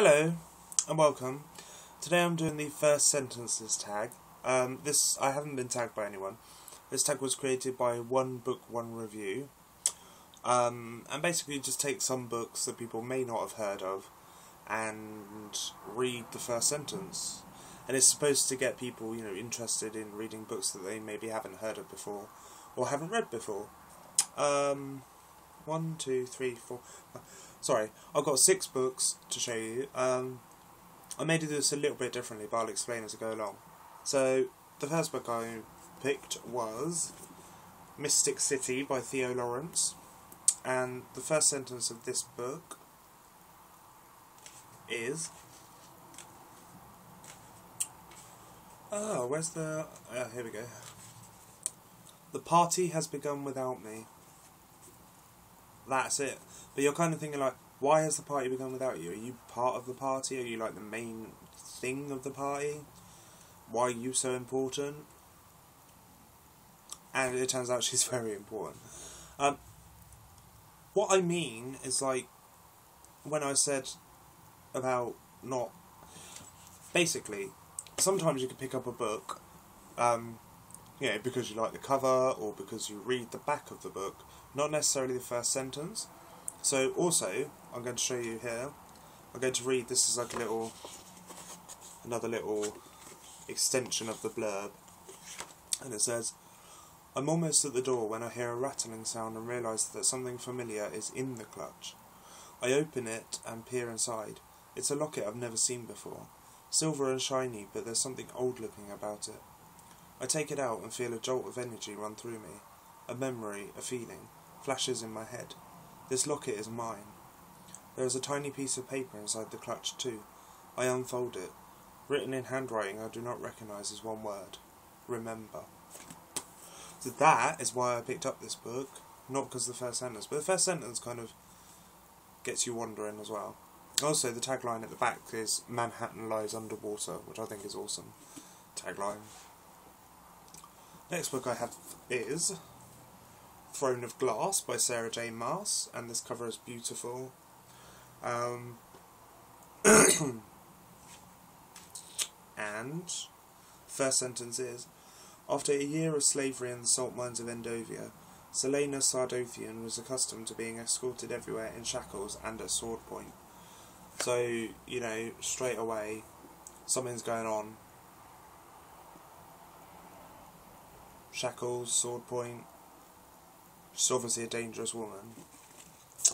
Hello and welcome. Today I'm doing the first sentences tag. I haven't been tagged by anyone. This tag was created by One Book One Review, and basically just take some books that people may not have heard of and read the first sentence. And it's supposed to get people, interested in reading books that they maybe haven't heard of before or haven't read before. 1, 2, 3, 4. Sorry, I've got 6 books to show you. I may do this a little bit differently, but I'll explain as I go along. So, the first book I picked was Mystic City by Theo Lawrence, and the first sentence of this book is... where's the... here we go. The party has begun without me. That's it. But you're kind of thinking like, why has the party begun without you? Are you part of the party? Are you like the main thing of the party? Why are you so important? And it turns out she's very important. What I mean is like, when I said about not... Basically, sometimes you can pick up a book, because you like the cover or because you read the back of the book, not necessarily the first sentence. So also, I'm going to show you here, I'm going to read, this is like another little extension of the blurb, and it says, I'm almost at the door when I hear a rattling sound and realise that something familiar is in the clutch. I open it and peer inside. It's a locket I've never seen before. Silver and shiny, but there's something old looking about it. I take it out and feel a jolt of energy run through me. A memory, a feeling, flashes in my head. This locket is mine. There is a tiny piece of paper inside the clutch too. I unfold it. Written in handwriting I do not recognise as one word. Remember. So that is why I picked up this book. Not because of the first sentence, but the first sentence kind of gets you wondering as well. Also, the tagline at the back is Manhattan lies underwater, which I think is awesome tagline. Next book I have is Throne of Glass by Sarah J. Maas, and this cover is beautiful. And first sentence is, after a year of slavery in the salt mines of Endovia, Selena Sardothian was accustomed to being escorted everywhere in shackles and at sword point. So, straight away, something's going on. Shackles, sword point. She's obviously a dangerous woman.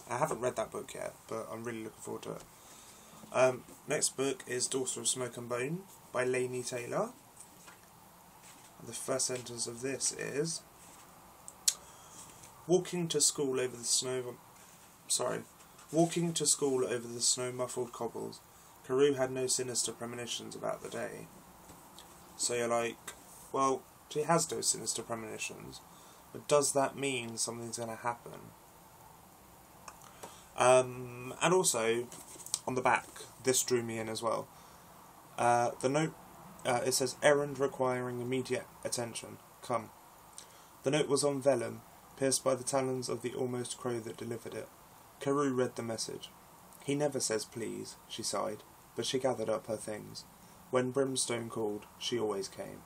I haven't read that book yet, but I'm really looking forward to it. Next book is Daughter of Smoke and Bone by Laini Taylor. And the first sentence of this is, Walking to school over the snow-muffled cobbles, Carew had no sinister premonitions about the day. So you're like, well, she has no sinister premonitions, but does that mean something's going to happen? And also, on the back, this drew me in as well. The note, it says, errand requiring immediate attention. Come. The note was on vellum, pierced by the talons of the almost crow that delivered it. Carew read the message. He never says please, she sighed, but she gathered up her things. When Brimstone called, she always came.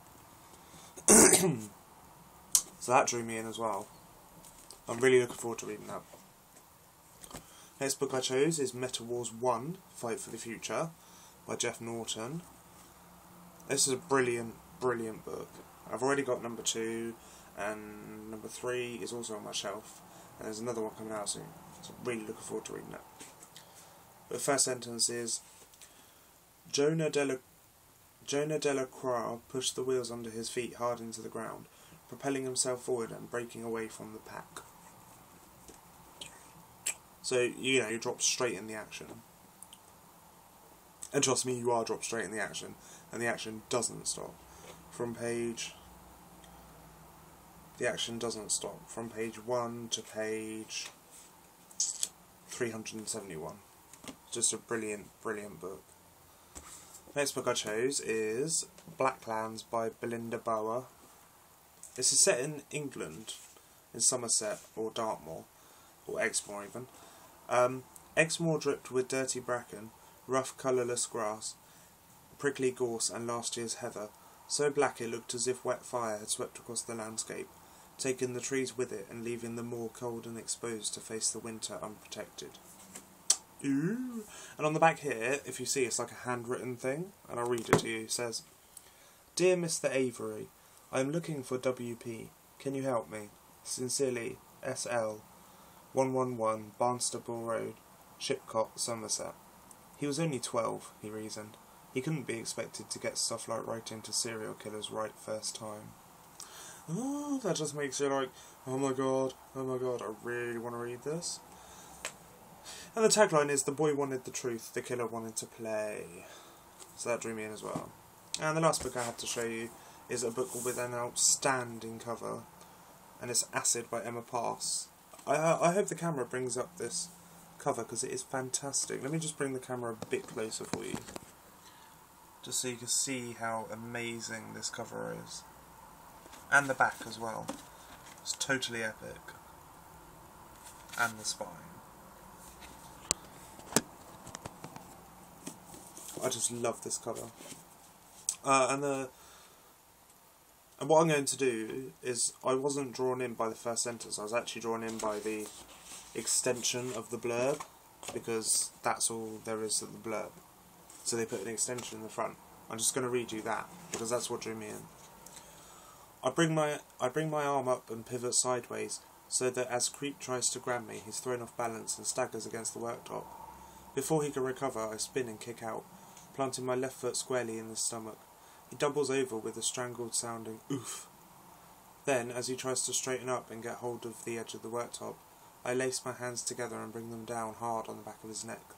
So that drew me in as well. I'm really looking forward to reading that. Next book I chose is Meta Wars 1, Fight for the Future, by Jeff Norton. This is a brilliant, brilliant book. I've already got number 2, and number 3 is also on my shelf, and there's another one coming out soon, so I'm really looking forward to reading that. The first sentence is, Jonah Delacroix pushed the wheels under his feet hard into the ground, propelling himself forward and breaking away from the pack. So, you drop straight in the action. And trust me, you are dropped straight in the action, and the action doesn't stop. The action doesn't stop from page 1 to page 371. Just a brilliant, brilliant book. Next book I chose is Blacklands by Belinda Bower. This is set in England, in Somerset or Dartmoor, or Exmoor even. Exmoor dripped with dirty bracken, rough colourless grass, prickly gorse and last year's heather, so black it looked as if wet fire had swept across the landscape, taking the trees with it and leaving them more cold and exposed to face the winter unprotected. Ooh. And on the back here, if you see, it's like a handwritten thing, and I'll read it to you. It says, "Dear Mr. Avery, I am looking for WP. Can you help me? Sincerely, SL, 111 Barnstaple Road, Shipcot, Somerset." He was only 12, he reasoned. He couldn't be expected to get stuff like writing to serial killers right first time. Oh, that just makes you like, oh my god, I really want to read this. And the tagline is, "The boy wanted the truth, the killer wanted to play." So that drew me in as well. And the last book I have to show you is a book with an outstanding cover, and it's Acid by Emma Pass. I hope the camera brings up this cover because it is fantastic. Let me just bring the camera a bit closer for you, just so you can see how amazing this cover is. And the back as well. It's totally epic. And the spine. I just love this cover. And what I'm going to do is, I wasn't drawn in by the first sentence, I was actually drawn in by the extension of the blurb, because that's all there is to the blurb. So they put an extension in the front. I'm just going to read you that, because that's what drew me in. I bring my arm up and pivot sideways, so that as Creep tries to grab me, he's thrown off balance and staggers against the worktop. Before he can recover, I spin and kick out, planting my left foot squarely in his stomach. He doubles over with a strangled sounding oof. Then, as he tries to straighten up and get hold of the edge of the worktop, I lace my hands together and bring them down hard on the back of his neck.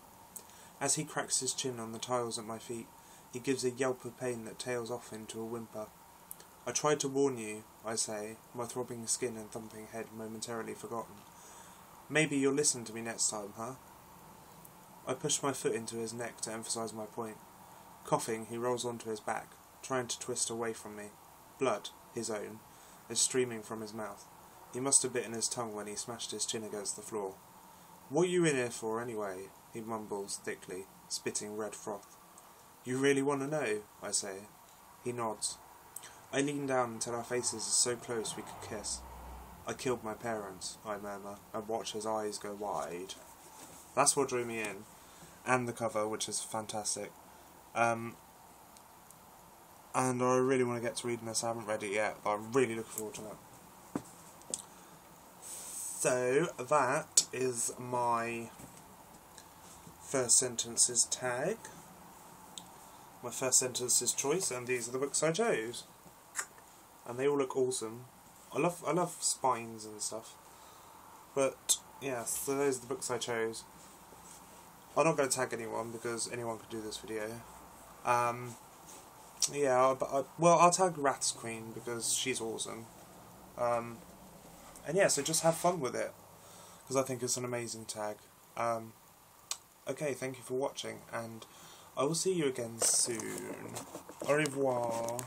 As he cracks his chin on the tiles at my feet, he gives a yelp of pain that tails off into a whimper. I tried to warn you, I say, my throbbing skin and thumping head momentarily forgotten. Maybe you'll listen to me next time, huh? I push my foot into his neck to emphasise my point. Coughing, he rolls onto his back, trying to twist away from me. Blood, his own, is streaming from his mouth. He must have bitten his tongue when he smashed his chin against the floor. "What are you in here for, anyway?" he mumbles thickly, spitting red froth. "You really want to know?" I say. He nods. I lean down until our faces are so close we could kiss. "I killed my parents," I murmur, and watch his eyes go wide. That's what drew me in. And the cover, which is fantastic. And I really want to get to reading this. I haven't read it yet, but I'm really looking forward to it. So, that is my first sentences tag. My first sentences choice, and these are the books I chose. And they all look awesome. I love spines and stuff. But, yeah, so those are the books I chose. I'm not going to tag anyone, because anyone could do this video. Yeah, well, I'll tag Wrathsqueen, because she's awesome. And yeah, so just have fun with it, because I think it's an amazing tag. Okay, thank you for watching, and I will see you again soon. Au revoir.